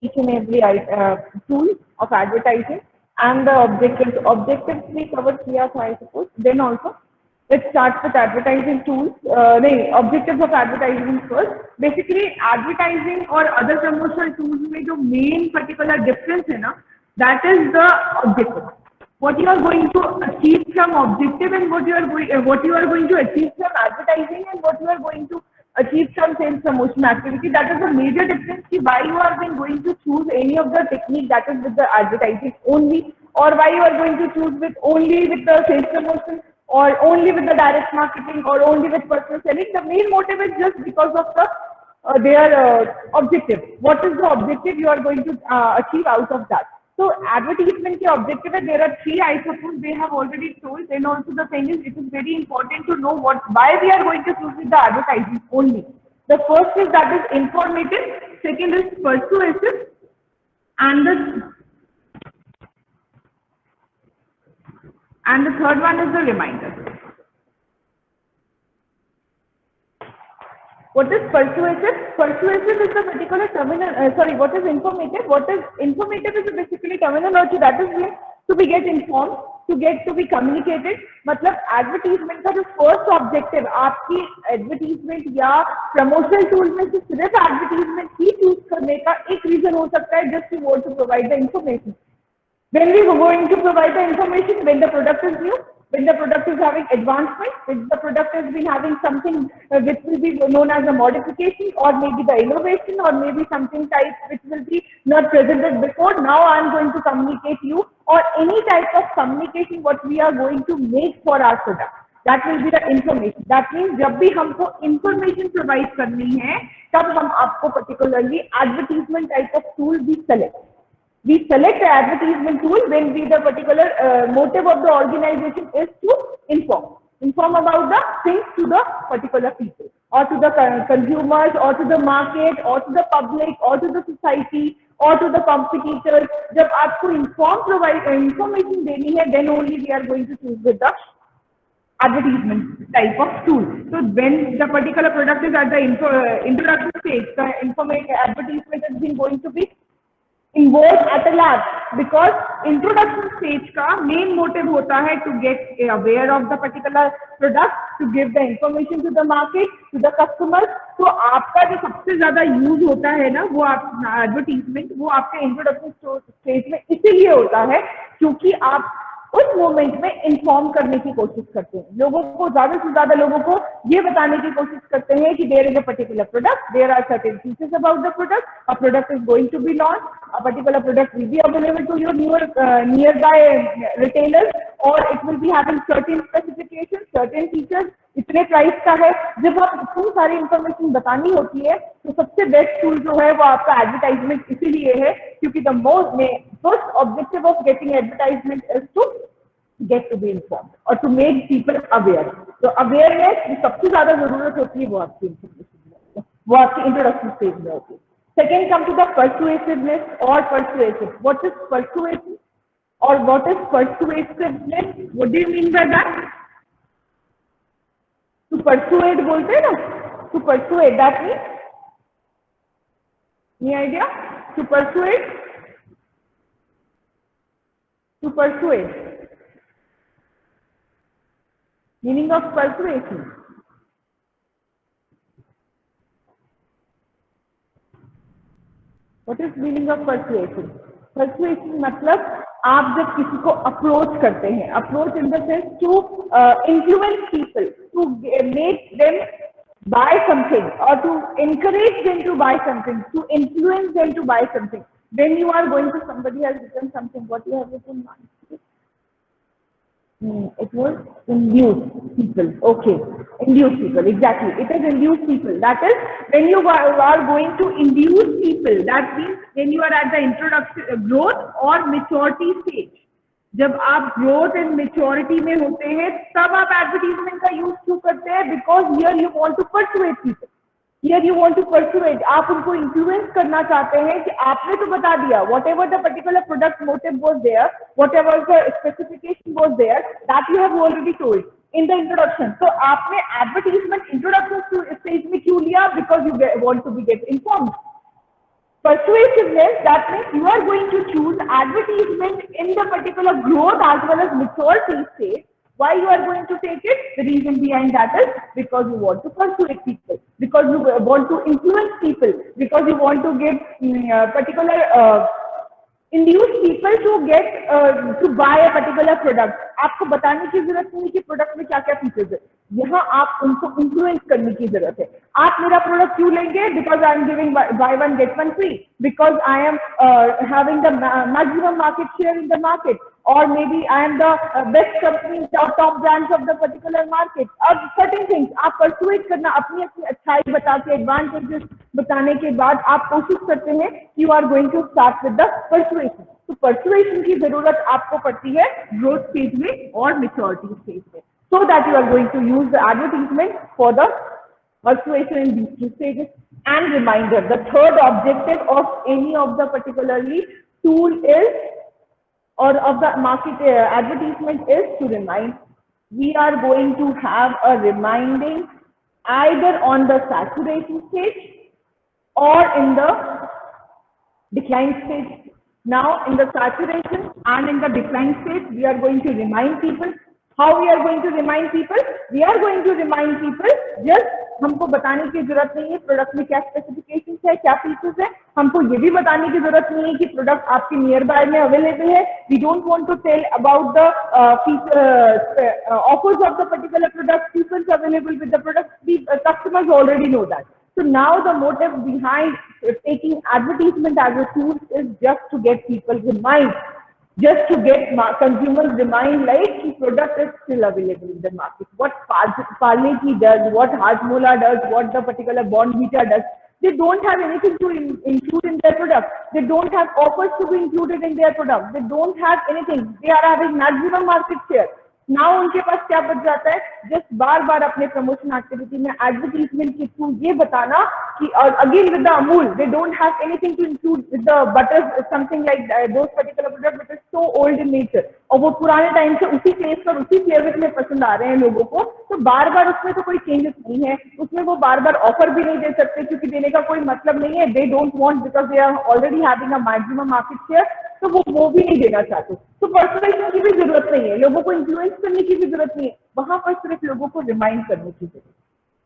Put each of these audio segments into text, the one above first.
each and every tool of advertising and the objectives. Objectives we covered here, so I suppose. Then also, let's start with advertising tools. The objectives of advertising first. Basically, advertising or other promotional tools में जो main particular difference है ना, that is the objective. What you are going to achieve from objective and what you are going to achieve from advertising and what you are going to achieve some sales promotion activity. That is a major difference ki why you are going to choose any of the technique that is with the advertising only, or why you are going to choose with only with the sales promotion or only with the direct marketing or only with personal selling. The main motive is just because of the their objective. What is the objective you are going to achieve out of that? So advertisement के objective है, there are three, I suppose they have already told. Then also the thing is, it is very important to know why we are going to choose with the advertising only. The first is that is informative, second is persuasive, and the third one is the reminder. What is persuasive? Persuasive is the particular terminal. What is informative? What is informative is basically terminology that is used to be get informed, to be communicated. मतलब advertisement का जो first objective आपकी advertisement या promotional tool में से सिर्फ advertisement ही choose करने का एक reason हो सकता है just to want to provide the information. When we are going to provide the information, when the product is new, when the product is having advancement, when the product has been having something which will be known as a modification, or maybe the innovation, or maybe something type which will be not presented before. Now I am going to communicate you, or any type of communication what we are going to make for our product. That will be the information. That means जब भी हमको information provide करनी है, तब हम आपको particularly advertisement type of tool भी select. We select the advertisement tool when the particular motive of the organization is to inform about the things to the particular people, or to the consumers, or to the market, or to the public, or to the society, or to the competitors. जब आपको information देनी है, then only we are going to choose with the advertisement type of tool. So when the particular product is at the introduction stage, the advertisement has been going to be involved at a large, because introduction stage का main motive होता है to get aware of the particular product, to give the information to the market, to the customers. तो आपका जो सबसे ज्यादा use होता है ना, वो आप एडवर्टीजमेंट, वो आपके इंट्रोडक्शन स्टेज में इसीलिए होता है क्योंकि आप उस मोमेंट में इन्फॉर्म करने की कोशिश करते हैं, लोगों को, ज्यादा से ज्यादा लोगों को ये बताने की कोशिश करते हैं कि there is a particular product, there are certain features about the product, a product is going to be launch, a particular product will be available to your nearby retailers, और it will be having certain specification, certain features, इतने price का है. जब आप इतनी सारी information बतानी होती है तो सबसे बेस्ट टूल जो है वो आपका एडवर्टाइजमेंट इसीलिए है, क्योंकि the first objective of getting advertisement is to get to be informed और टू मेक पीपल अवेयर. तो अवेयरनेस सबसे ज्यादा जरूरत होती है वो आपकी इंफॉर्मेशन, वो आपकी इंट्रोडक्शन स्टेज में होती है. Second come to the persuasiveness और परसुएसिव. व्हाट इज परसुएसिव और what is persuasiveness? What do you mean by that? To persuade बोलते हैं ना, to persuade, that means, any idea? To persuade, to persuade, meaning of persuasion. What is meaning of persuasion? Persuasion मतलब आप जब किसी को approach करते हैं, approach in the sense to influence people, to make them buy something, or to encourage them to buy something, to influence them to buy something. When you are going to somebody has written something, what you have written? It was induce people. Okay, induce people, exactly. It is induce people. That is when you are going to induce people. That means when you are at the introduction, growth or maturity stage. जब आप growth and maturity में होते हैं तब आप advertisement का use क्यों करते हैं? Because here you want to persuade people, here you want to persuade, आप उनको इन्फ्लुएंस करना चाहते हैं कि आपने तो बता दिया, whatever the particular product motive was there, whatever the specification was there, that you have already told in the introduction. तो आपने एडवर्टीजमेंट इंट्रोडक्शन स्टेज में क्यों लिया? Because you want to be get informed. Persuasiveness, that means you are going to choose advertisement in the particular growth as well as maturity stage. Why you are going to take it? The reason behind that is because you want to persuade people, because you want to influence people, because you want to give particular induce people to get to buy a particular product. आपको बताने की जरूरत नहीं कि product में क्या क्या features है, यहाँ आप उनको इन्फ्लुएंस करने की जरूरत है. आप मेरा प्रोडक्ट क्यों लेंगे? Because I am giving by one get one free, because I am having the maximum market share in the market, or maybe I am the best company or top brands of the particular market. अब certain things आप persuade करना, अपनी अपनी अच्छाई बता के advantages बताने के बाद आप कोशिश करते हैं you are going to start with the persuasion. तो persuasion की जरूरत आपको पड़ती है growth stage में और maturity stage में, so that you are going to use the advertisement for the persuasion in these two stages. And reminder, the third objective of any of the particularly tool is, or of the market advertisement, is to remind. We are going to have a reminding either on the saturation stage or in the decline stage. Now in the saturation and in the decline stage, we are going to remind people. How we are going to remind people? We are going to remind people, just हमको बताने की जरूरत नहीं है product में क्या specifications है, क्या फीचर्स है. हमको ये भी बताने की जरूरत नहीं है कि प्रोडक्ट आपके नियर बाय में अवेलेबल है. We don't want to tell about the offers of the particular product, features available with the product. The customers already know that. So now the motive behind taking advertisement as a tool is just to get people remind, just to get consumers remind, like the product is still available in the market. What Parle-G does, what Hajmola does, what the particular Bonvita does, they don't have anything to include in their product. They don't have offers to be included in their product. They don't have anything. They are having maximum market share. Now उनके पास क्या बच जाता है? Just बार बार अपने promotion activity में advertisement के थ्रू ये बताना कि, और again with the Amul, they don't have anything to include with the butter, something like those particular product which is so old in nature, और वो पुराने टाइम से उसी टेस्ट और उसी फ्लेवर में पसंद आ रहे हैं लोगों को. तो बार बार उसमें तो कोई चेंजेस नहीं है, उसमें वो बार बार ऑफर भी नहीं दे सकते क्योंकि देने का कोई मतलब नहीं है. They don't want, because they are already having a maximum market share, तो वो भी नहीं देना चाहते. तो पर्सुएशन की भी जरूरत नहीं है, लोगों को इन्फ्लुएंस करने की भी जरूरत नहीं है, वहां पर सिर्फ लोगों को रिमाइंड करने की जरूरत.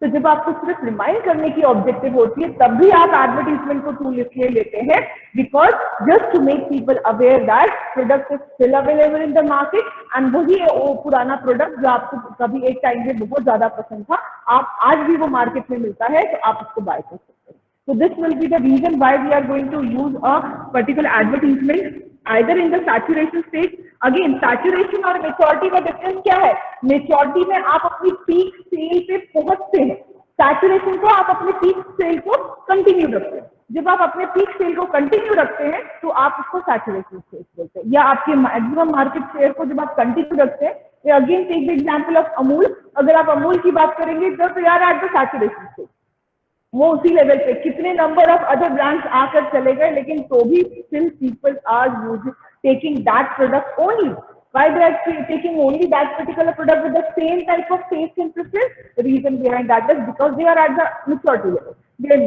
तो जब आपको सिर्फ रिमाइंड करने की ऑब्जेक्टिव होती है तब भी आप एडवर्टीजमेंट को टूल इसलिए लेते हैं, because just to make people aware that product is still available in the market. And वही वो पुराना प्रोडक्ट जो आपको कभी एक टाइम में बहुत ज्यादा पसंद था, आप आज भी वो मार्केट में मिलता है, तो आप उसको बाय कर सकते हैं. So this will be the reason why we are going to use a particular advertisement either in the saturation stage. Again, saturation और maturity का difference क्या है? Maturity में आप अपनी peak sale पे पहुंचते हैं, saturation को आप अपने peak sale को continue रखते हैं. जब आप अपने peak sale को continue रखते हैं तो आप उसको saturation stage बोलते हैं, या आपके maximum market share को जब आप continue रखते हैं. Again, take the example of Amul. अगर आप अमूल की बात करेंगे तो they are at the saturation stage. वो उसी लेवल पे, कितने नंबर ऑफ अदर ब्रांड्स आकर चले गए, लेकिन तो भी still people are taking that product only. Why they are taking only that particular product with the same type of taste and preference? The reason behind that is because they are at the maturity level,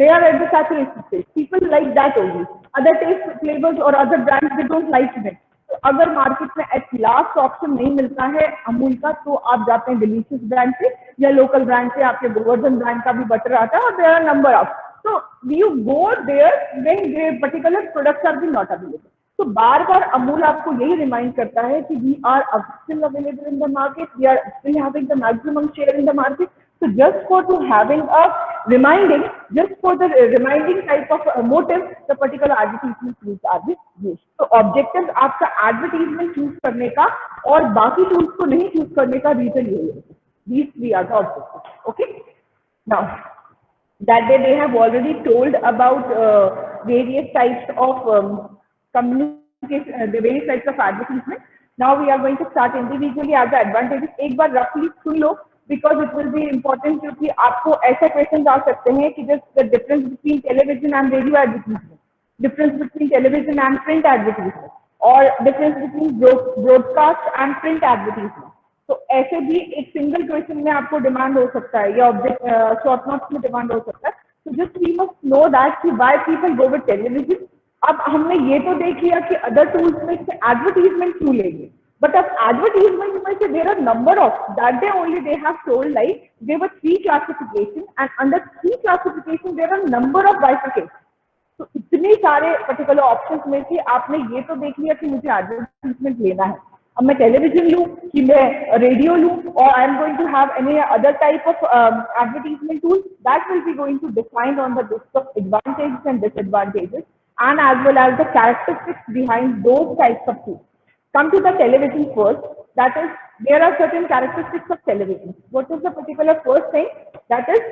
they are at the saturation stage. People like that only. Other taste flavors or other brands, they don't like it. तो अगर market में at last option नहीं मिलता है अमूल का, तो आप जाते हैं डिलीशियस ब्रांड से या लोकल ब्रांड से. आपके गोवर्धन ब्रांड का भी बटर आता है, और देयर आर नंबर ऑफ, तो you go there when particular products are be not available. तो बार बार अमूल आपको यही रिमाइंड करता है कि we are still available in the market, we are still having the maximum share in the market. So just for to having a reminding, just for the reminding type of motive, the particular advertisement tools are being used. So objective आपका advertisement choose करने का और बाकी tools को नहीं choose करने का reason यही है. These three are the objectives. Okay. Now that day they have already told about various types of communication, the various types of advertisement. Now we are going to start individually as the advantages. एक बार roughly soon low, because it will be important, क्योंकि आपको ऐसे question आ सकते हैं कि just the difference between television and radio advertisement, difference between television and print advertisement, और difference between broadcast and print advertisement. तो ऐसे भी एक सिंगल क्वेश्चन में आपको डिमांड हो सकता है, या ऑब्जेक्ट शॉर्ट नोट्स में डिमांड हो सकता है. So just we must know that कि why people go with television. अब हमने ये तो देख लिया कि अदर टूल्स में से एडवर्टीजमेंट क्यों लेंगे, बट अब एडवर्टीजमेंट में से there are number of that day only they have told like they were 3 classification and under 3 classification there are number of bifurcation. तो इतने सारे पर्टिकुलर ऑप्शंस में से आपने ये तो देख लिया कि मुझे एडवर्टीजमेंट लेना है. अब मैं टेलीविजन लूँ कि मैं रेडियो लूँ, और I am going to have any other type of advertisement tool, that will be going to define on the list of advantages and disadvantages and as well as the characteristics behind those types of tools. Come to the television first. That is, there are certain characteristics of television. What is the particular first thing? That is,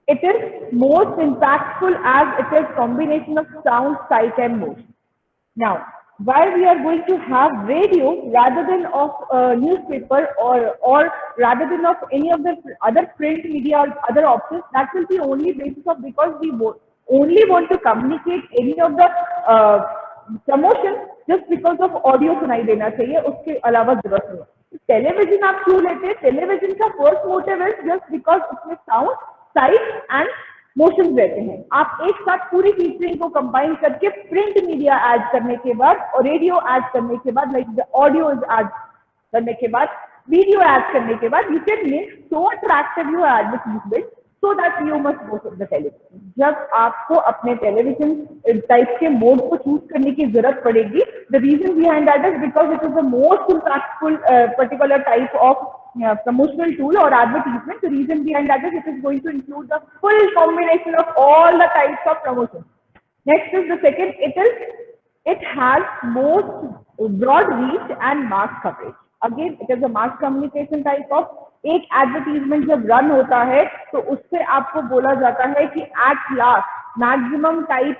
it is most impactful as it is combination of sound, sight, and motion. Now, why we are going to have radio rather than of newspaper or rather than of any of the other print media or other options? That will be only basis of because we only want to communicate any of the promotion just because of audio सुनाई देना चाहिए, उसके अलावा जरूरत नहीं. Television आप क्यों लेते हैं? टेलीविजन का first motive is just because उसमें साउंड, साइट एंड मोशन रहते हैं. आप एक साथ पूरी फीचरिंग को कंबाइन करके प्रिंट मीडिया ऐड करने के बाद और रेडियो ऐड करने के बाद, like the audio is add करने के बाद, वीडियो ऐड करने के बाद, you can make so attractive your advertisement so that you must go to the television. जब आपको अपने टेलीविजन टाइप के मोड को चूज करने की जरूरत पड़ेगी, the reason behind that is because it is the most impactful particular type of promotional tool or advertisement. The reason behind that is it is going to include the full combination of all the types of promotion. Next is the second, it has most broad reach and mass coverage. Again, it is a mass communication type of. एक advertisement जब run होता है तो उससे आपको बोला जाता है कि at last maximum type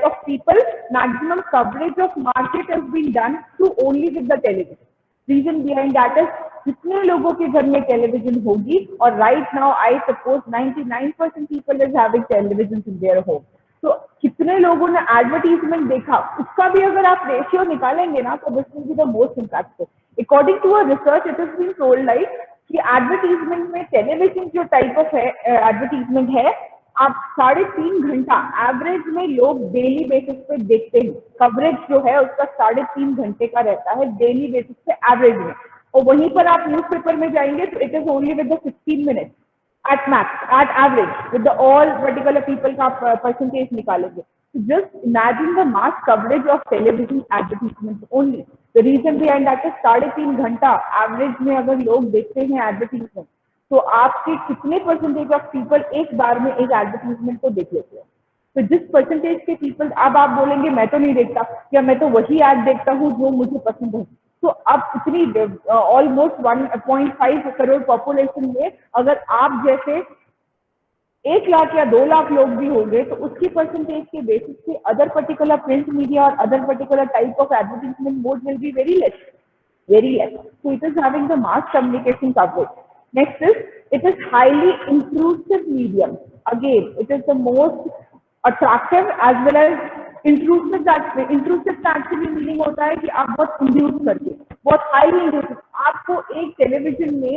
of people, maximum coverage of market has been done through only with the television. Reason behind that is जितने लोगों के घर में टेलीविजन होगी, और right now I suppose 99% people is having television in their home. तो कितने लोगों ने एडवर्टीजमेंट देखा, उसका भी अगर आप रेशियो निकालेंगे ना, तो this will be the most impactful. According to a research, it has been told like कि एडवर्टीजमेंट में टेलीविजन जो टाइप ऑफ एडवर्टीजमेंट है, आप 3.5 घंटा एवरेज में लोग डेली बेसिस पे देखते हैं. कवरेज जो है उसका 3.5 घंटे का रहता है डेली बेसिस पे एवरेज में. और वहीं पर आप न्यूज़पेपर में जाएंगे तो it is only with the 16 minutes at max, at average, with the all particular people का percentage निकालेंगे. So just imagine the mass coverage of television advertisements only. The reason behind that is 3.5 घंटा average में अगर लोग देखते हैं advertisement, तो आपके कितने परसेंटेज ऑफ पीपल एक बार में एक एडवर्टीजमेंट को देख लेते हैं. तो जिस परसेंटेज के पीपल, अब आप बोलेंगे मैं तो नहीं देखता, या मैं तो वही ऐड देखता हूँ जो मुझे पसंद है. तो अब इतनी ऑलमोस्ट 1.5 करोड़ पॉपुलेशन में अगर आप जैसे 1 लाख या 2 लाख लोग भी होंगे, तो उसकी परसेंटेज के बेसिस पे अदर पर्टिकुलर प्रिंट मीडिया और other particular type of advertisement mode will be very less. So it is having the mass communication coverage. Next is, it is highly intrusive medium. Again, it is the most attractive as well as intrusive. Intrusive का actually meaning होता है कि आप बहुत induce करके, बहुत highly इंड्यूसिव, आपको एक टेलीविजन में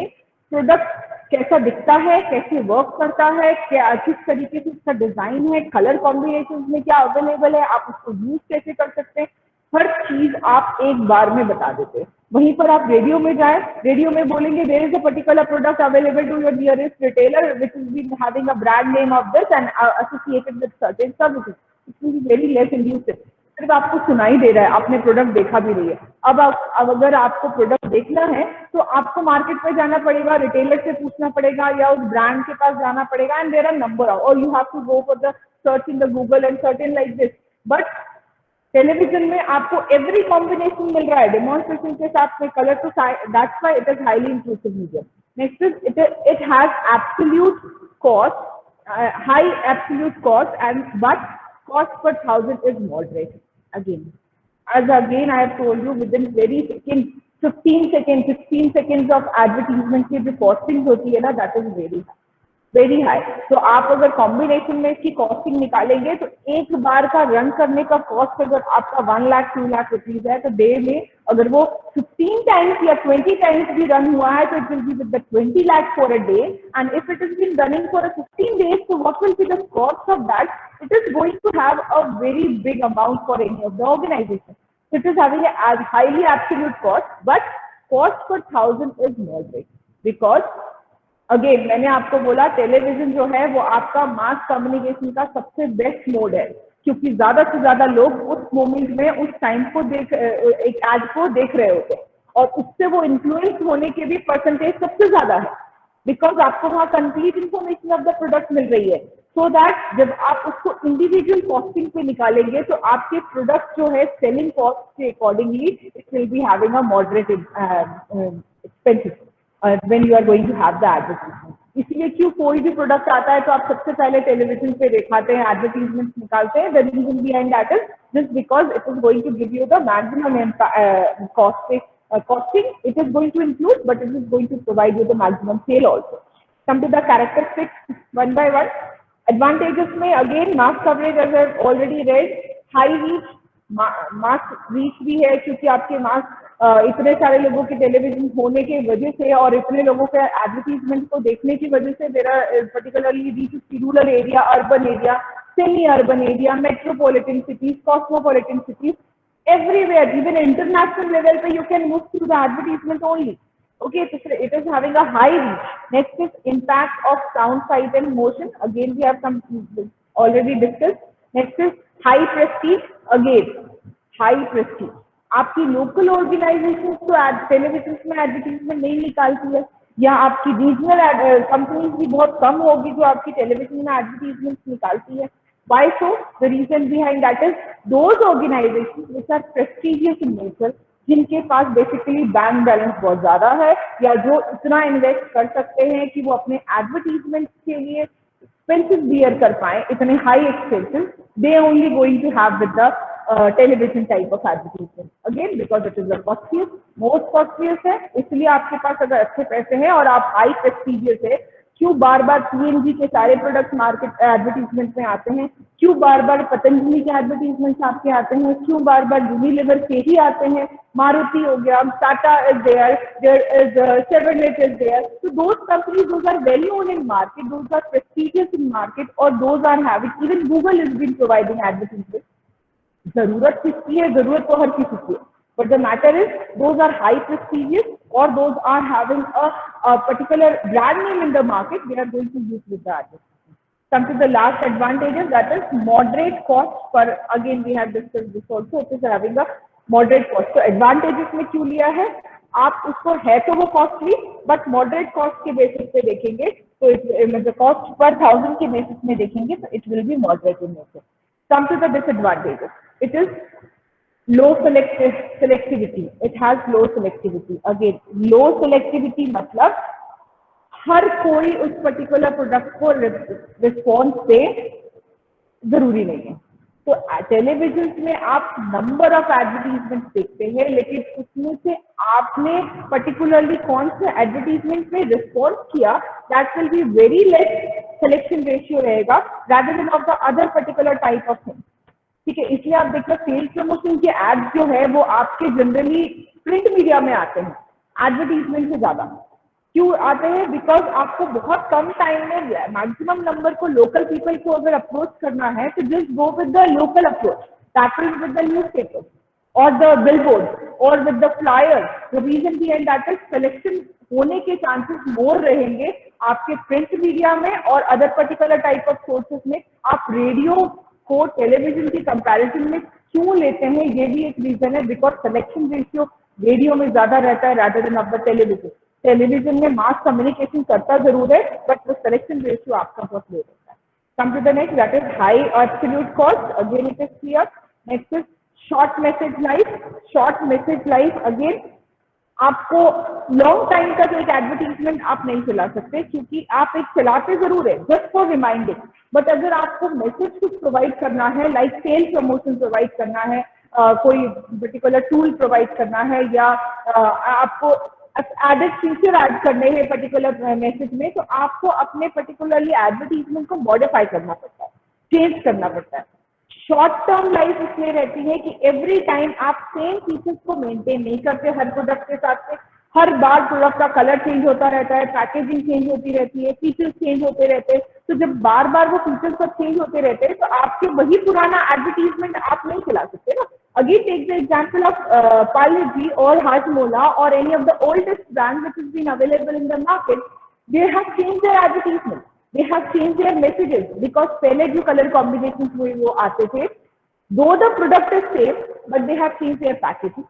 प्रोडक्ट कैसा दिखता है, कैसे वर्क करता है, क्या किस तरीके से उसका डिजाइन है, कलर कॉम्बिनेशन में क्या अवेलेबल है, आप उसको यूज कैसे कर सकते हैं, हर चीज आप एक बार में बता देते हैं. वहीं पर आप रेडियो में जाए, रेडियो में बोलेंगे there is a particular product available to your nearest retailer which is been having a brand name of this and associated with certain services. It will be very less inducive. सिर्फ आपको सुनाई दे रहा है, आपने product देखा भी नहीं है. अब अगर आपको प्रोडक्ट देखना है तो आपको मार्केट में जाना पड़ेगा, रिटेलर से पूछना पड़ेगा या उस ब्रांड के पास जाना पड़ेगा, and there are number of, और you have to go for the search in the Google and certain like this. But television में आपको एवरी कॉम्बिनेशन मिल रहा है डेमोन्स्ट्रेशन के साथ में कलर, तो that's why it is highly inclusive medium. Next is it has absolute cost, high absolute cost, and but cost per thousand is moderate. Again I have told you, within very second, 15 seconds, 16 seconds of advertisement की जो costings होती है ना, that is very high. Very high. तो आप अगर combination में इसकी कॉस्टिंग निकालेंगे तो एक बार का रन करने का कॉस्ट अगर आपका 1 लाख 2 लाख रुपीज है, तो डे में अगर वो 15 टाइम्स या 20 टाइम्स भी रन हुआ है तो it will be with the 20 lakh for a day. And if it is been running for 15 days, so what will be the cost of that? It is going to have a very big amount for any of the organization. It is having a highly absolute cost, but cost per thousand is moderate because again मैंने आपको बोला television जो है वो आपका mass communication का सबसे best mode है, क्योंकि ज्यादा से ज्यादा लोग उस मोमेंट में उस टाइम को एक एड को देख रहे होते हैं और उससे वो इन्फ्लुएंस होने के भी परसेंटेज सबसे ज्यादा है, बिकॉज आपको वहाँ complete information of the product मिल रही है। सो दैट जब आप उसको इंडिविजुअल कॉस्टिंग पे निकालेंगे तो आपके प्रोडक्ट जो है सेलिंग कॉस्ट के accordingly it will be having a moderate expenses when you are going to have the advertisement. इसलिए क्यों कोई भी प्रोडक्ट आता है तो आप सबसे पहले टेलीविजन पे दिखाते हैं, एडवर्टीजमेंट निकालते हैं। The reason behind that is just because it is going to give you the maximum costing. It is going to include, but it is going to provide you the maximum sale also. Come to the characteristics one by one. Advantages में again mass coverage as I've already read, high reach, mass reach भी है क्योंकि आपके मास इतने सारे लोगों के television होने के वजह से और इतने लोगों के एडवर्टीजमेंट को देखने की वजह से there are particularly reach rural area, urban area, semi urban area, metropolitan cities, cosmopolitan cities, everywhere, even international level पे you can move through the advertisement only. Okay, so it is having a high reach. Next is impact of sound, sight and motion. Again, we have some already discussed. Next is high prestige. Again, high prestige. आपकी local organisation तो television में advertisement नहीं निकालती है, या आपकी regional companies भी बहुत कम होगी जो आपकी टेलीविजन में एडवर्टीजमेंट निकालती है। Why so? The reason behind that is those organizations which are prestigious in nature, जिनके पास बेसिकली बैंक बैलेंस बहुत ज्यादा है या जो इतना इन्वेस्ट कर सकते हैं कि वो अपने एडवर्टीजमेंट के लिए एक्सपेंसेस बियर कर पाए, इतने high expenses, they only going to have with the television type of advertisement. Again because it is the costliest, most costliest है, इसलिए आपके पास अगर अच्छे पैसे हैं और आप हाई प्रेस्टीजियस है, क्यों बार बार पीएनजी के सारे प्रोडक्ट मार्केट एडवर्टीजमेंट में आते हैं, क्यों बार बार पतंजलि के एडवर्टीजमेंट आपके आते हैं, क्यों बार बार यूनिलीवर के ही आते हैं, मारुति हो गया, Tata is there is Chevrolet is there. So those companies, those are well known in market, those are prestigious in market, or those are having, even Google has been providing advertisement। जरूरत किसकी है? जरूरत तो हर किसी की है, but the matter is those are high prestigious or those are having a particular brand name in the market, they are going to use with the advertisement. Come to the last advantages, that is moderate cost per, again we have discussed this also, it is having a moderate cost। तो advantages में क्यों लिया है? आप उसको है तो वो कॉस्टली, बट मॉडरेट कॉस्ट के बेसिस पे देखेंगे तो मतलब कॉस्ट पर थाउजेंड के बेसिस में देखेंगे तो it will B moderate in nature. Come to the disadvantages. It is low selectivity. It has low selectivity. Again, low selectivity मतलब हर कोई उस पर्टिकुलर प्रोडक्ट को रिस्पॉन्स दे जरूरी नहीं है। तो टेलीविजन में आप नंबर ऑफ एडवर्टीजमेंट देखते हैं, लेकिन उसमें से आपने पर्टिकुलरली कौन से एडवर्टीजमेंट में रिस्पॉन्स किया, that will be very less selection ratio रहेगा rather than of the other particular type of thing। ठीक है, इसलिए आप देखो सेल्स प्रमोशन के एड्स जो है वो आपके जनरली प्रिंट मीडिया में आते हैं एडवर्टीजमेंट से ज्यादा। क्यों आते हैं? बिकॉज आपको बहुत कम टाइम में मैक्सिमम नंबर को लोकल पीपल को अगर अप्रोच करना है तो just go with the local approach, that is with the newspaper और द बिलबोर्ड और with the flyer. The reason behind that is selection होने के चांसेस मोर रहेंगे आपके प्रिंट मीडिया में और other particular type of sources में। आप रेडियो को टेलीविजन की कंपैरिजन में क्यों लेते हैं, ये भी एक रीजन है, बिकॉज सिलेक्शन रेशियो रेडियो में ज्यादा रहता है rather than of the television. Television में मास कम्युनिकेशन करता जरूर है, बट वो सिलेक्शन रेशियो आपका बहुत लो रहता है। Come to the next, that is high absolute cost. Again it is clear. Next is short message life. Short message life again आपको लॉन्ग टाइम का जो एक एडवर्टीजमेंट आप नहीं चला सकते, क्योंकि आप एक चलाते जरूर है जस्ट फॉर रिमाइंडिंग, बट अगर आपको मैसेज कुछ प्रोवाइड करना है, लाइक सेल प्रमोशन प्रोवाइड करना है, कोई पर्टिकुलर टूल प्रोवाइड करना है, या आपको एडेड फीचर ऐड करने हैं पर्टिकुलर मैसेज में, तो आपको अपने पर्टिकुलरली एडवर्टीजमेंट को मॉडिफाई करना पड़ता है, चेंज करना पड़ता है। शॉर्ट टर्म लाइफ इसलिए रहती है कि एवरी टाइम आप सेम फीचर्स को मेंटेन नहीं करते हर प्रोडक्ट के साथ में। हर बार प्रोडक्ट का कलर चेंज होता रहता है, पैकेजिंग चेंज होती रहती है, फीचर्स चेंज होते रहते हैं। तो जब बार बार वो फीचर्स सब चेंज होते रहते हैं तो आपके वही पुराना एडवर्टीजमेंट आप नहीं चला सकते ना। Again, take the example of Parle-G or Hajmola or any of the oldest brands which has been available in the market. They have changed their advertisement. They have changed their messages because पहले जो color combinations हुए वो आते थे. Though the product is same, but they have changed their packaging.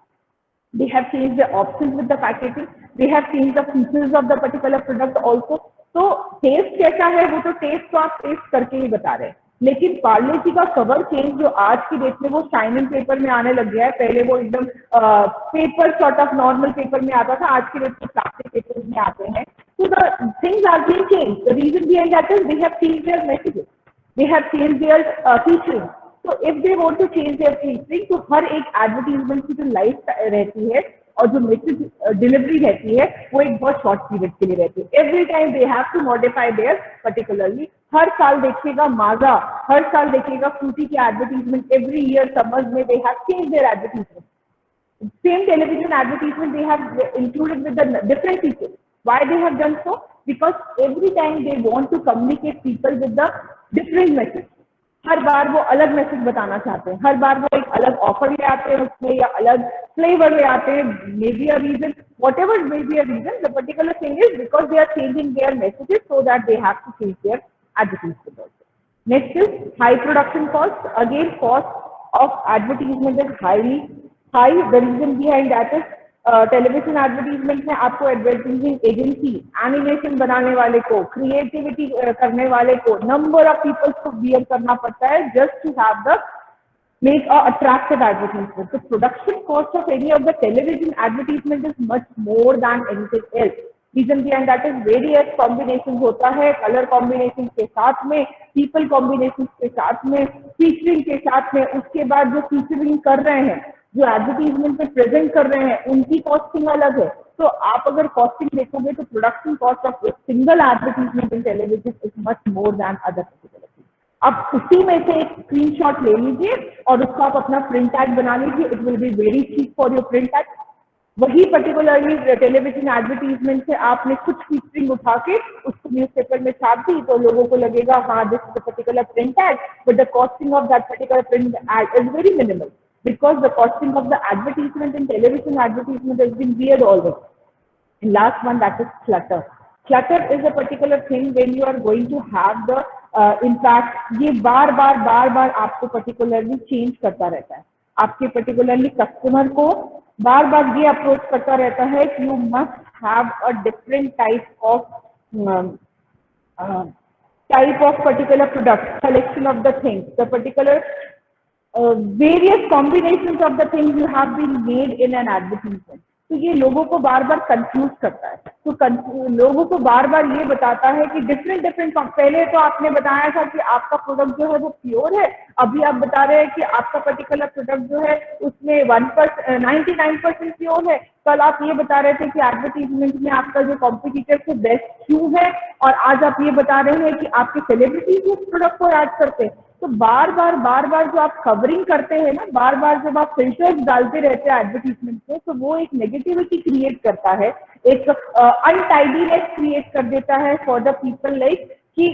They have changed the options with the packaging. They have changed the features of the particular product also. तो test कैसा है वो तो test तो आप test करके ही बता रहे हैं, लेकिन पार्ले जी का कवर चेंज जो आज की डेट में वो शाइनिंग पेपर में आने लग गया है। पहले वो एकदम paper sort of normal paper में आता था, आज की डेट में प्लास्टिक पेपर में आते हैं। तो the things are being change. The reason behind that is they have changed their messages, they have changed their features. तो if they want to change their featuring, तो हर एक एडवर्टीजमेंट की जो लाइफ रहती है और जो मैसेज डिलीवरी रहती है वो एक बहुत शॉर्ट पीरियड के लिए रहती है। Every time they have to modify their particularly. हर साल देखिएगा माजा, हर साल देखिएगा फ्रूटी की एडवर्टीजमेंट, एवरी ईयर समर्स में they have change their advertisement. Same television advertisement they have included with the different features. Why they have done so? Because every time they want to communicate people with the different message. हर बार वो अलग message बताना चाहते हैं, हर बार वो एक अलग offer ले आते हैं उसमें या अलग फ्लेवर ले आते हैं। Maybe a reason, whatever maybe a reason, the particular thing is because they are changing their messages so that they have to change their advertisement also. Next is high production cost. Again cost of advertisement is highly high. The reason behind that is television advertisement में आपको advertising agency, animation बनाने वाले को, creativity करने वाले को, number of peoples को bear करना पड़ता है just to have the make a attractive advertisement. The production cost of any of the television advertisement is much more than anything else. Reason behind that is various combinations होता है, color combinations के साथ में, people combinations के साथ में, featuring के साथ में, उसके बाद जो featuring कर रहे हैं, जो एडवर्टीजमेंट में प्रेजेंट कर रहे हैं, उनकी कॉस्टिंग अलग है। तो आप अगर कॉस्टिंग देखोगे तो production cost of single advertisement in television is much more than other particular. आप उसी में से एक स्क्रीनशॉट ले लीजिए और उसको आप अपना प्रिंट एड बना लीजिए। It will be very cheap for your print ad. वही पर्टिकुलरली टेलीविजन एडवर्टीजमेंट से आपने कुछ फीचरिंग उठा के उसको न्यूज़पेपर में छाप दी तो लोगों को लगेगा हाँ this is a particular print ad, but the costing of that particular print ad is very minimal because the costing of the advertisement in television advertisement has been weird always. And last one, that is clutter. Clutter is a particular thing when you are going to have the impact. ये बार बार आपको particularly change करता रहता है। आपके particularly customer को बार बार ये approach करता रहता है कि you must have a different type of particular product, selection of the things, the particular various combinations of the things you have been made in an advertisement. तो ये लोगों को बार बार कंफ्यूज करता है। तो लोगों को बार बार ये बताता है कि डिफरेंट पहले तो आपने बताया था कि आपका प्रोडक्ट जो है वो प्योर है, अभी आप बता रहे हैं कि आपका पर्टिकुलर प्रोडक्ट जो है उसमें 99% प्योर है। कल आप ये बता रहे थे कि एडवर्टीजमेंट में आपका जो कॉम्पिटिटर से बेस्ट क्यों है, और आज आप ये बता रहे हैं कि आपके सेलिब्रिटीज उस प्रोडक्ट को ऐड करते हैं। तो बार बार जो आप कवरिंग करते हैं ना, बार बार जब आप फिल्टर्स डालते रहते हैं एडवर्टीजमेंट में, तो वो एक नेगेटिविटी क्रिएट करता है, एक अनटाइडीनेस क्रिएट कर देता है फॉर द पीपल, लाइक कि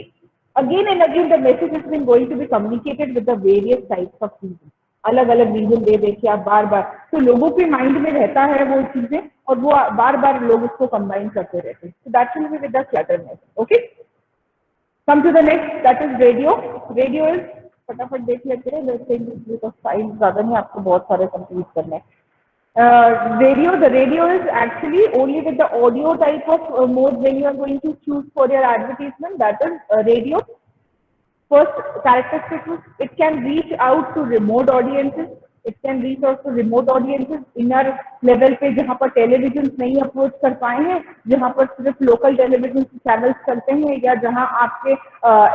again and again the message is being going to be communicated with the various types of reason, अलग अलग रीजन दे दे के आप बार बार, तो लोगों के माइंड में रहता है वो चीजें और वो बार बार लोग उसको कंबाइन करते रहते हैं। So that will be with the clutterness. Okay, come to the next, that is radio. Radio is, फटाफट देख लेते हैं, तो फाइल ज्यादा नहीं, आपको बहुत सारे कंप्लीट करने हैं। Radio, the radio is actually only with the audio type of mode when you are going to choose for your advertisement, that is radio. First characteristic is it can reach out to remote audiences. It can reach out to remote audiences inner level पे, जहाँ पर television नहीं approach कर पाए हैं, जहाँ पर सिर्फ लोकल टेलीविजन चैनल्स चलते हैं, या जहाँ आपके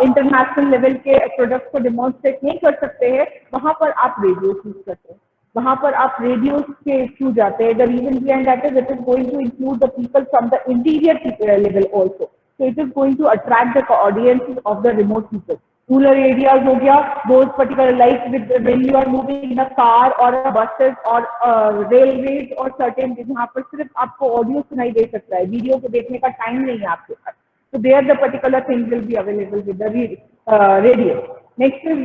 इंटरनेशनल लेवल के प्रोडक्ट्स को डिमॉन्स्ट्रेट नहीं कर सकते हैं, वहाँ पर आप रेडियो चूज करते हैं। वहां पर आप रेडियो के थ्रू जाते हैं. The reason behind that is it is going to include the people from the interior level also. So it is going to attract the audience of the remote people. Rural areas हो गया, those particular like with when you are moving in a car or a buses or railways or certain जहाँ पर सिर्फ आपको audio सुनाई दे सकता है, video को देखने का टाइम नहीं है आपके पास. So there the particular things will be available with the radio. Next is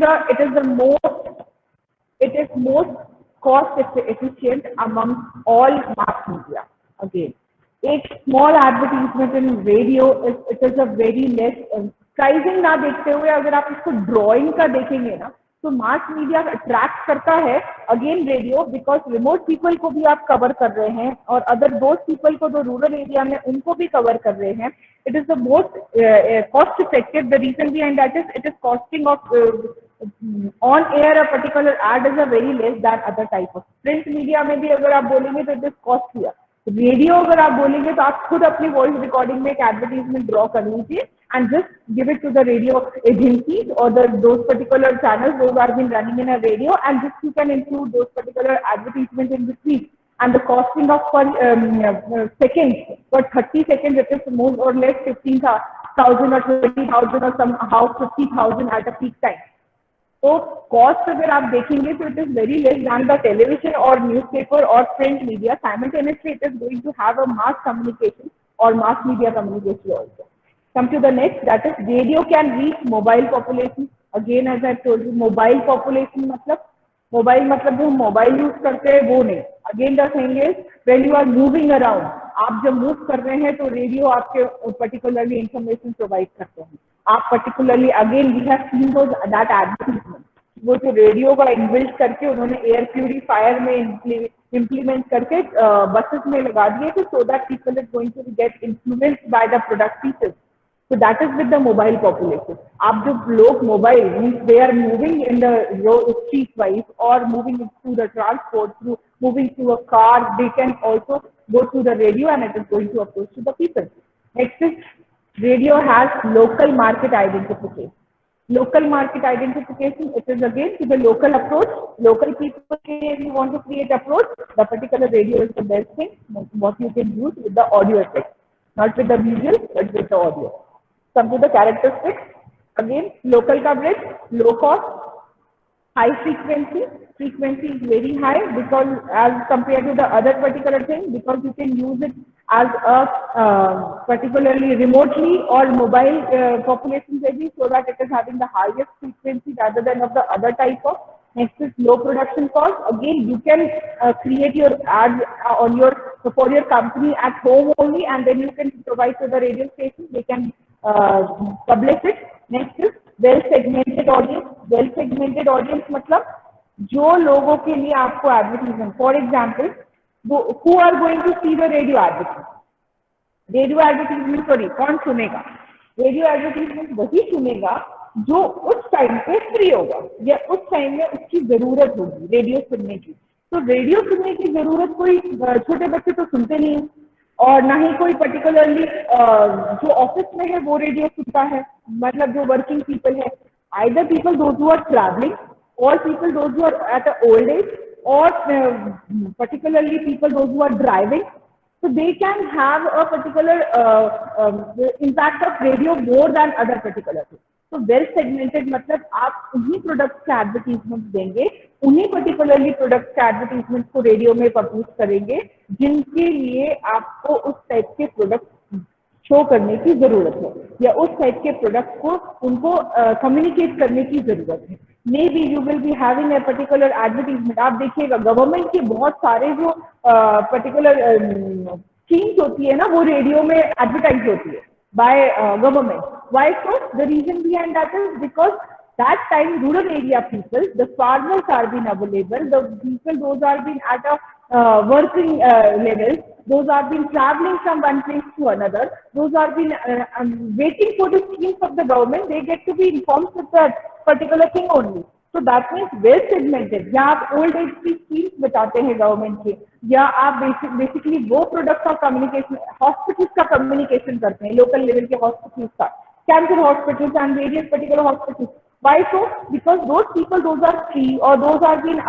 it is most cost efficient among all mass media. Again, एक small advertisement in radio it is a very less pricing ना देखते हुए अगर आप इसको drawing का देखेंगे ना तो मास मीडिया अट्रैक्ट करता है again radio because remote people को भी आप कवर कर रहे हैं और अदर दोज पीपल को जो रूरल एरिया में उनको भी कवर कर रहे हैं. It is the most cost effective. The reason behind that is it is costing of on air a particular ad is a very less than other type of. Print media में भी अगर आप बोलेंगे तो it is costlier. Radio अगर आप बोलेंगे तो आप खुद अपनी वॉइस रिकॉर्डिंग में एक एडवर्टीजमेंट ड्रॉ कर लीजिए and just give it to the radio agencies or those particular channels those are been running in a radio and just you can include those particular advertisements in between and the costing of per seconds for 30 seconds it is more or less 15,000 or 20,000 or somehow 50,000 at a peak time. तो cost अगर आप देखेंगे तो it is very less than the television और newspaper और print media. Simultaneously it is going to have a mass communication और mass media communication also. Come to the next, that is radio can reach mobile population. Again as I told you, mobile population मतलब जो mobile use करते हैं वो नहीं. Again the thing is when you are moving around, आप जब move कर रहे हैं तो रेडियो आपके पर्टिकुलरली इंफॉर्मेशन प्रोवाइड करते हैं. आप particularly again we have seen those that advertisement वो जो रेडियो का इनबिल्ट करके उन्होंने एयर प्यूरिफायर में इम्प्लीमेंट करके बसेस में लगा दिए थे so that people is going to get influenced by the product pieces. So that is with the mobile population. आप जो लोग mobile means they are moving in the road street wise or moving through the transport through moving through a car, they can also go through the radio and it is going to approach to the people. Next is radio has local market identification. Local market identification, it is again to the local approach. Local people, if you want to create approach, the particular radio is the best thing what you can use with the audio effect, not with the visual but with the audio. Come to the characteristics. Again, local coverage, low cost, high frequency. Frequency is very high because as compared to the other particular thing, because you can use it as a particularly remotely or mobile population maybe, so that it is having the highest frequency rather than of the other type of. Next is low production cost. Again, you can create your ads on for your company at home only, and then you can provide to the radio station. They can publish it. Next is well segmented audience. Well segmented audience मतलब जो लोगों के लिए आपको advertisement. For example who are going to see the radio advertisement? Radio advertisement sorry कौन सुनेगा? Radio advertisement वही सुनेगा जो उस टाइम पे फ्री होगा या उस टाइम में उसकी जरूरत होगी रेडियो सुनने की. तो रेडियो सुनने की जरूरत कोई छोटे बच्चे तो सुनते नहीं है और ना ही कोई पर्टिकुलरली जो ऑफिस में है वो रेडियो सुनता है. मतलब जो वर्किंग पीपल है, either people those who are travelling or people those who are at an old age or particularly people those who are driving, so they can have a particular impact of radio more than other particular things. So well segmented मतलब आप उन्हीं products का advertisement देंगे, उन्हीं particularly products का advertisement को radio में publish करेंगे जिनके लिए आपको उस टाइप के प्रोडक्ट शो करने की जरूरत है या उस टाइप के प्रोडक्ट को उनको कम्युनिकेट करने की जरूरत है. May be you will be having a particular advertisement. आप देखिएगा गवर्नमेंट के बहुत सारे जो पर्टिकुलर स्कीम्स होती है ना वो रेडियो में एडवर्टाइज होती है by government. Why so? The reason behind that is because that time rural area people, the farmers are being available, the people those are being at a working level, those are been traveling from one place to another, those are been waiting for the schemes of the government, they get to be informed with that particular thing only. So that means well segmented. या आप old age की schemes बताते हैं government के, या आप basically वो product का कम्युनिकेशन हॉस्पिटल्स का कम्युनिकेशन करते हैं, लोकल लेवल के हॉस्पिटल्स का, cancer hospitals and various particular hospitals. Why so? Because those people, those are free or those are being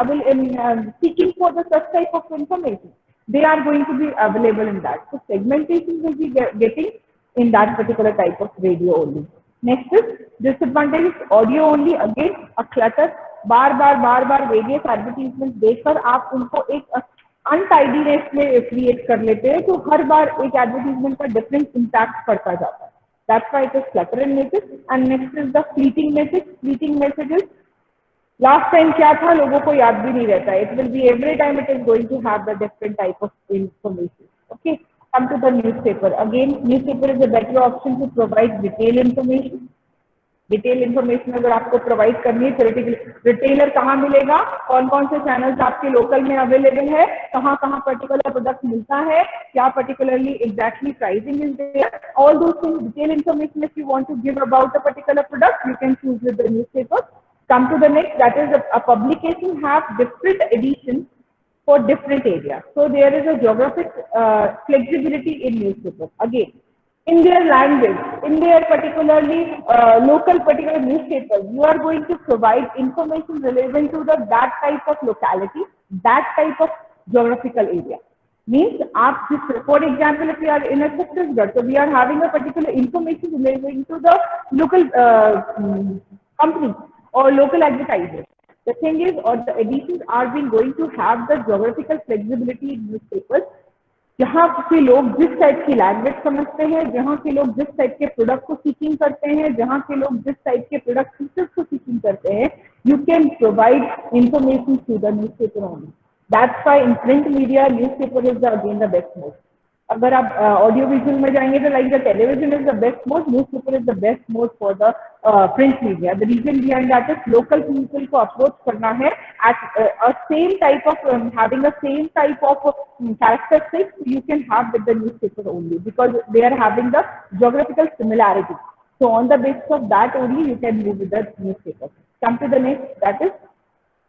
seeking for the such type of information. They are going to be available in that. So segmentation will be getting in that particular type of radio only. Next is disadvantage is audio only. Again, a clutter. Bar bar various advertisements देखकर आप उनको एक अनटाइडीनेस में create कर लेते हैं, तो हर बार एक एडवर्टीजमेंट का डिफरेंट इम्पैक्ट पड़ता जाता है. That's why it is clutter and message. And next is the fleeting message. Fleeting messages. Last time क्या था लोगों को याद भी नहीं रहता. It will be every time it is going to have the different type of information. Okay. Come to the newspaper. Again, newspaper is a better option to provide detailed information. Detail information अगर आपको provide करनी है, theoretically retailer कहाँ मिलेगा, कौन कौन से channels आपके लोकल में अवेलेबल है, कहाँ कहाँ पर्टिकुलर प्रोडक्ट मिलता है, क्या particularly exactly pricing is there, all those things detail information. If you want to give about a particular product you can choose with the newspaper. Come to the next, that is a publication have different edition for different areas. So there is a geographic flexibility in newspaper. Again, in their language, in their particularly local particular newspapers, you are going to provide information relevant to that type of locality, that type of geographical area. Means, for example, if we are in a Chhattisgarh, so we are having a particular information relating to the local company or local advertisers. The thing is, or the editions are being going to have the geographical flexibility in newspapers. जहाँ के लोग जिस type की language समझते हैं, जहाँ के लोग जिस टाइप के प्रोडक्ट को सीकिंग करते हैं, जहाँ के लोग जिस टाइप के प्रोडक्ट फीचर्स को सीकिंग करते हैं, you can provide information through the newspaper only. That's why in print media newspaper is again the best mode. अगर आप ऑडियो विजुअल में जाएंगे तो like the television is the best mode, newspaper is the best mode for the print media. The reason behind that is local people को approach करना है at a same type of having a same type of characteristics you can have with the newspaper only because they are having the geographical similarity. So on the basis of that only you can move with the newspaper. Come to the next, that is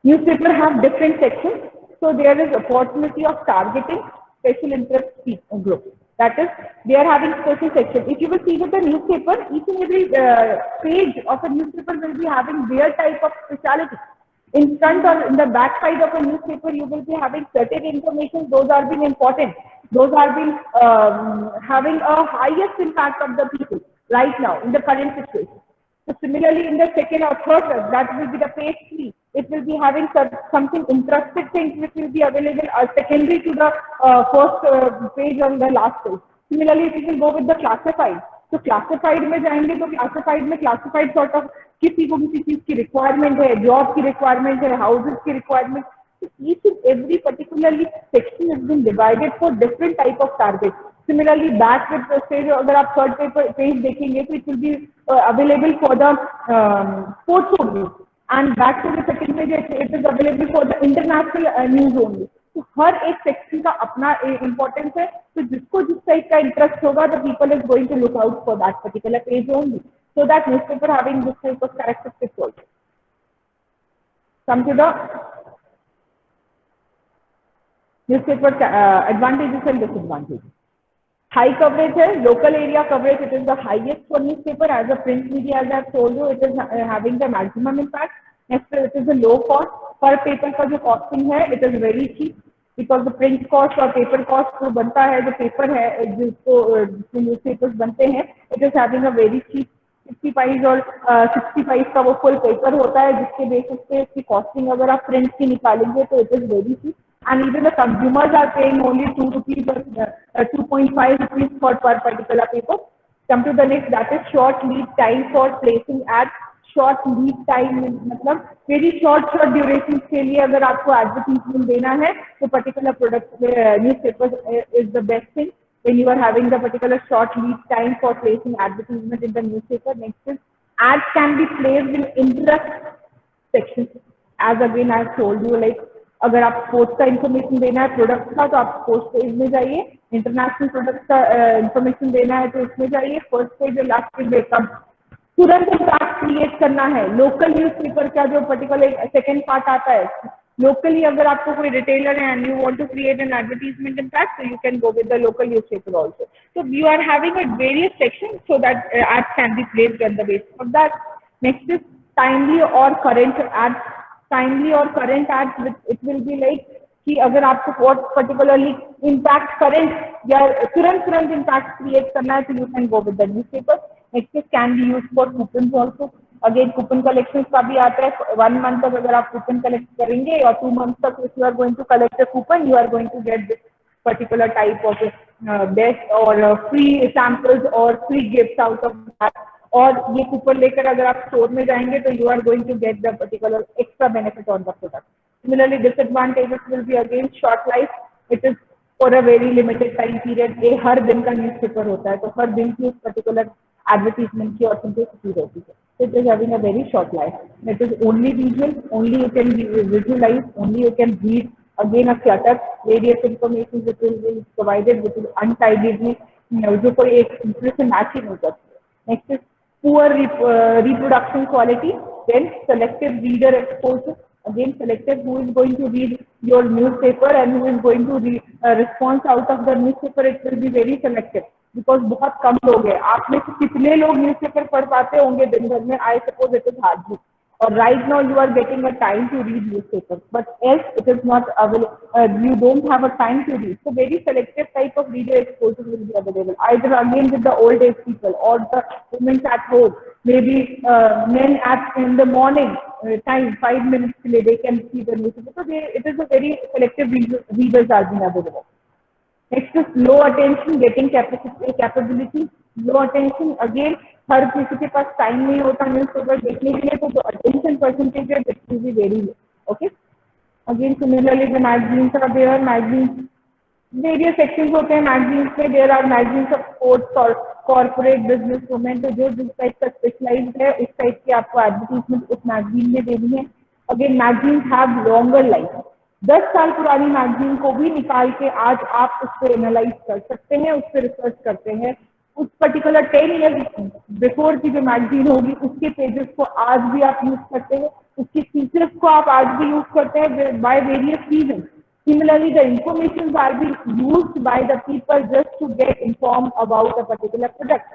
newspaper have different sections. So there is opportunity of targeting special interest group. That is, they are having special section. If you will see with the newspaper, each and every page of a newspaper will be having their type of speciality. In front or in the back side of a newspaper, you will be having certain information. Those are being important. Those are being having a highest impact of the people right now in the current situation. So similarly, in the second or third, that will be the page 3. It will be having something interesting things which will be available secondary to the first page on the last page. Similarly, if you will go with the classified. तो classified में जाएंगे तो classified में classified sort of किसी को किसी चीज की रिक्वायरमेंट है, जॉब की रिक्वायरमेंट है, हाउसेस की requirement. Each and every particularly section is been divided for different type of target. Similarly back with stage अगर आप थर्ड पेज देखेंगे तो it will be available for the sports only and back to the second page it is available for the international news only. तो हर एक section का अपना importance है. तो जिसको जिस टाइप का इंटरेस्ट होगा the people is going to look out for that particular page only. So that newspaper having this type of characteristics also. Come to the newspaper advantages and disadvantages. High coverage है, local area coverage, it is the highest for newspaper as a print media. As I told you, it is having the maximum impact. Next, it is a low cost. Per paper का जो costing है it is very cheap because the print cost और paper cost जो बनता है, जो paper है जिसको न्यूज़पेपर्स बनते हैं, it is having a very cheap. 65 और 65 का वो फुल पेपर होता है जिसके बेसिस पे इसकी कॉस्टिंग अगर आप प्रिंट की निकालेंगे तो it is very cheap. And even the consumers are paying only 2 rupees or 2.5 rupees for per particular paper. Come to the next, that is short lead time for placing ads. Short lead time मतलब very short duration के लिए अगर आपको advertisement देना है तो particular product newspaper is the best thing when you are having the particular short lead time for placing advertisement in the newspaper. Next is ads can be placed in interest section. As again I have told you, like अगर आप sports का information देना है product का तो आप sports page में जाइए. इंटरनेशनल प्रोडक्ट का इंफॉर्मेशन देना है तो इसमें जाइए. फर्स्ट पेज और लास्ट पेज देखकर तुरंत इम्पैक्ट क्रिएट करना है. लोकल न्यूज़पेपर का जो पर्टिकुलर सेकंड पार्ट आता है, लोकली अगर आपको कोई रिटेलर है and you want to create an advertisement impact तो you can go with the local newspaper also. So you are having a various sections so that ads can be placed on the basis of that. Next is timely or current ads, it will be like कि अगर आपको what particularly impact current या तुरंत impact create करना है, तो you can go with the newspaper. Next is can be used for coupons also. Again coupon collections का भी आता है. 1 month तक अगर आप coupon collect करेंगे और 2 months तक if you are going to collect a coupon, you are going to get this particular type of best or free samples or free gifts out of that. और ये coupon लेकर अगर आप store में जाएंगे तो you are going to get the particular extra benefit on the product. Similarly disadvantages will be again short life. It is for a very limited time period. ये हर दिन का न्यूज़पेपर होता है, तो हर दिन की उस पर्टिकुलर एडवर्टीजमेंट की ऑथेंटिसिटी रहती है. It is having a very short life. It is only visual, only you can visualize, only you can read. Again a clutter, various information which will be provided, which is untidily, जो कोई एक दूसरे से match ही नहीं करती. Next is poor reproduction quality. Then selective reader exposure. Again selective, who is going to read your newspaper and who is going to read response out of the newspaper. It will be very selective. Because बहुत कम लोग हैं. आप में से कितने लोग newspaper पढ़ पाते होंगे दिन भर में? I suppose it is hardly. और right now you are getting a time to read newspaper, but else it is not available. You don't have a time to read. So very selective type of reader exposure will be available either again with the old age people or the women at home, maybe men at in the morning time 5 minutes delay they can see the newspaper. So it is a very selective readers are being available. Next is low attention getting capability. Low attention again, हर किसी के पास time नहीं होता newspaper देखने के लिए, तो जो attention percentage है that will be very low. Okay. Again similarly the magazines are there. Magazines various sections होते हैं मैगजीन्स में. There are magazines of sports और कॉर्पोरेट बिजनेस वुमेन. तो जो जिस टाइप का स्पेशलाइज्ड है उस टाइप की आपको एडवर्टीजमेंट उस मैगजीन में देनी है. Again magazines have longer life. 10 साल पुरानी मैगजीन को भी निकाल के आज आप उस पर एनालाइज कर सकते हैं, उस पर रिसर्च करते हैं. उस पर्टिकुलर 10 ईयर्स बिफोर की जो मैगजीन होगी उसके पेजेस को आज भी आप यूज करते हैं, उसकी फीचर्स को आप आज भी यूज करते हैं by various reason. Similarly, the information are being used by the people just to get informed about a particular product.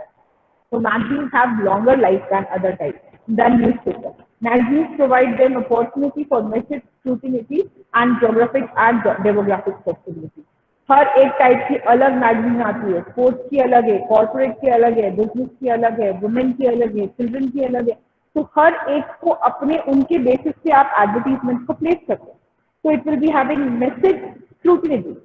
So magazines have longer life than other types than newspapers. Magazines provide them opportunity for message scrutiny and geographic and demographic flexibility. हर एक type की अलग magazine आती है. Sports की अलग है, corporate की अलग है, बिजनेस की अलग है, वुमेन की अलग है, चिल्ड्रन की अलग है. तो हर एक को अपने उनके बेसिस पे आप एडवर्टीजमेंट को प्लेस करते हैं. So it will be having message scrutiny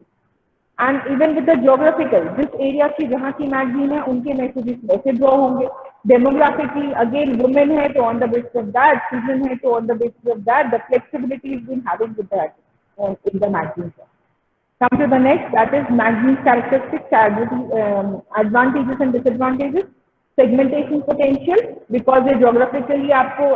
and even with the geographical, जिस एरिया की जहाँ की मैगजीन है उनके मैसेजेस वैसे ड्रॉ होंगे. डेमोग्राफिकली अगेन वुमेन है तो on the basis of that, children है तो on the basis of that, the flexibility is been having with that in the magazine. Come to the next, that is magazine characteristics, advantages and disadvantages. Segmentation potential, because ये geographically आपको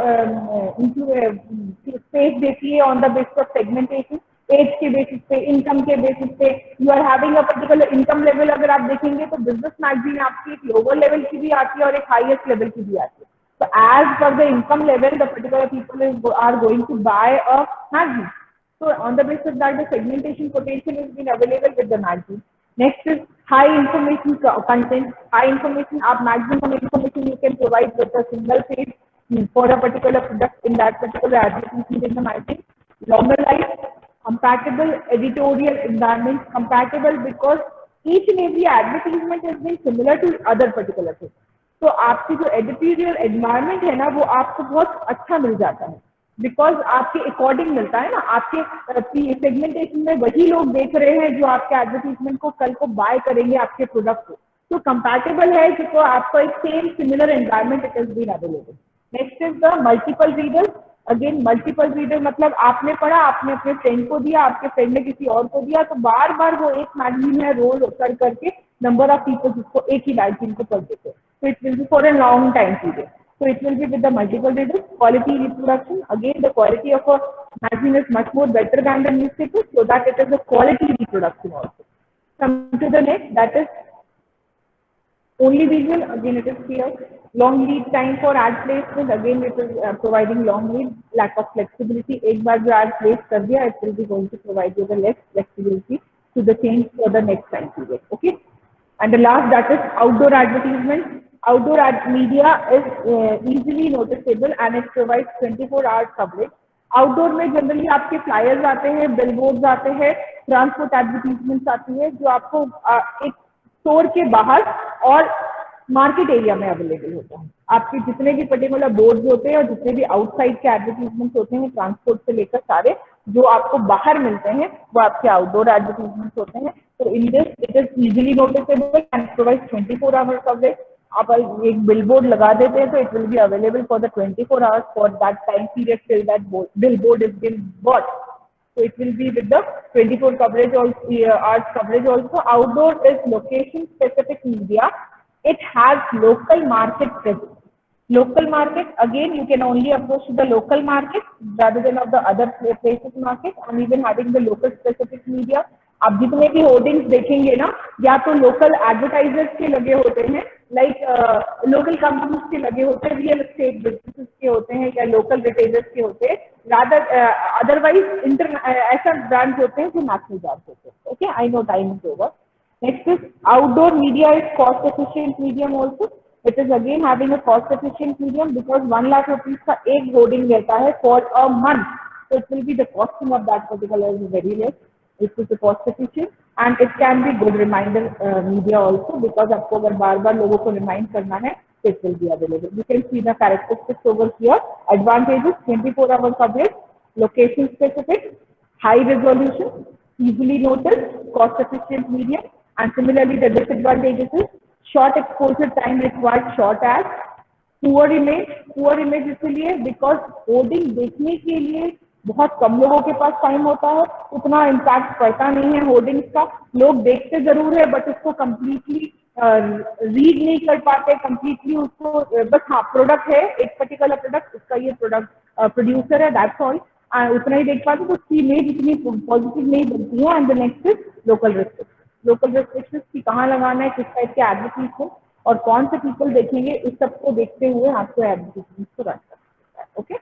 space देती है on the basis of segmentation. Age के basis पे, income के basis पे, you are having a particular income level. अगर आप देखेंगे तो बिजनेस मैगजीन आपकी एक लोअर लेवल की भी आती है और एक हाईएस्ट लेवल की भी आती है. So as per the income level, the particular people are going to buy a magazine. So on the basis of that, the segmentation potential has been available with the magazine. Next is high information content. High information, आप maximum information you can provide with a single page for a particular product in that particular advertisement in the magazine. Longer life, compatible editorial environment, compatible because each and every advertisement has been similar to other particular things. तो आपकी जो editorial environment है ना वो आपको बहुत अच्छा मिल जाता है बिकॉज आपके अकॉर्डिंग मिलता है ना. आपके सेगमेंटेशन में वही लोग देख रहे हैं जो आपके एडवर्टीजमेंट को कल को बाय करेंगे आपके प्रोडक्ट को. तो कंपैटिबल है तो आपको एक same similar environment it is been available. Next is the multiple reader. Again multiple reader मतलब आपने पढ़ा, आपने अपने फ्रेंड को दिया, आपके फ्रेंड ने किसी और को दिया, तो बार बार वो एक मैगजीन है रोल कर करके नंबर ऑफ पीपल उसको एक ही मैगजीन को पढ़ देते हैं. So it will be for a long time period. So it will be with the multiple readers. Quality reproduction. Again, the quality of a magazine is much more better than the newspaper, so that it is a quality reproduction also. Come to the next. That is only visual. Again, it is clear. Long lead time for ad placement. Again, it is providing long lead. Lack of flexibility. एक बार जो ad place कर दिया, it will be going to provide you the less flexibility to the change for the next time period. Okay. And the last, that is outdoor advertisement. Outdoor ad media is easily noticeable and it provides 24 hours coverage. Outdoor में generally आपके flyers आते हैं, billboards आते हैं, transport advertisements आती है जो आपको एक स्टोर के बाहर और मार्केट एरिया में अवेलेबल होता है। आपके जितने भी पर्टिकुलर बोर्ड्स होते हैं और जितने भी आउटसाइड के एडवर्टीजमेंट्स होते हैं ट्रांसपोर्ट से लेकर सारे जो आपको बाहर मिलते हैं वो आपके आउटडोर एडवर्टीजमेंट्स होते हैं। तो in this it is easily noticeable and provide 24 hour coverage. आप एक बिलबोर्ड लगा देते हैं तो it will be available for the 24 hours for that time period till that billboard is been bought. So it will be with the 24 coverage also, hours coverage also. Outdoor is location specific media. It has local market presence. Local market, again, you can only approach to the local market rather than of the other places market, and even having the local specific media. आप जितने भी hoardings देखेंगे ना, या तो local advertisers के लगे होते हैं, लाइक लोकल कंपनीज के लगे होते हैं, रियल एस्टेट बिजनेसेस के होते हैं या लोकल रिटेलर्स के होते हैं, रादर अदरवाइज ऐसा ब्रांड्स होते हैं जो नेशनल ब्रांड्स होते हैं। Okay, I know time is over. Next is outdoor media is cost efficient medium also. It is again having a cost efficient medium because 1 lakh rupees का एक होर्डिंग रहता है for a month, so it will be the costing of that particular is very less. It is cost efficient and it can be good reminder media also because आपको अगर बार-बार लोगों को remind करना है, it will be available. You can see the characteristics over here. Advantages: 24-hour coverage, location specific, high resolution, easily noticed, cost efficient media, and similarly the disadvantages is short exposure time required, short ads, poor image इसलिए because hoarding देखने के लिए बहुत कम लोगों के पास time होता है, उतना इम्पैक्ट पड़ता नहीं है होर्डिंग्स का। लोग देखते जरूर है बट उसको कम्प्लीटली रीड नहीं कर पाते कम्प्लीटली उसको, बस हाँ प्रोडक्ट है एक पर्टिकुलर प्रोडक्ट, उसका ये प्रोडक्ट प्रोड्यूसर है, दैट्स ऑल, उतना ही देख पाते, तो उसकी इमेज इतनी पॉजिटिव नहीं बनती है। And the next is local restriction की कहाँ लगाना है, किस टाइप के एडवर्टीजमेंट और कौन से पीपल देखेंगे, इस सबको देखते हुए आपको एडवर्टीजमेंट को रन करना है। ओके।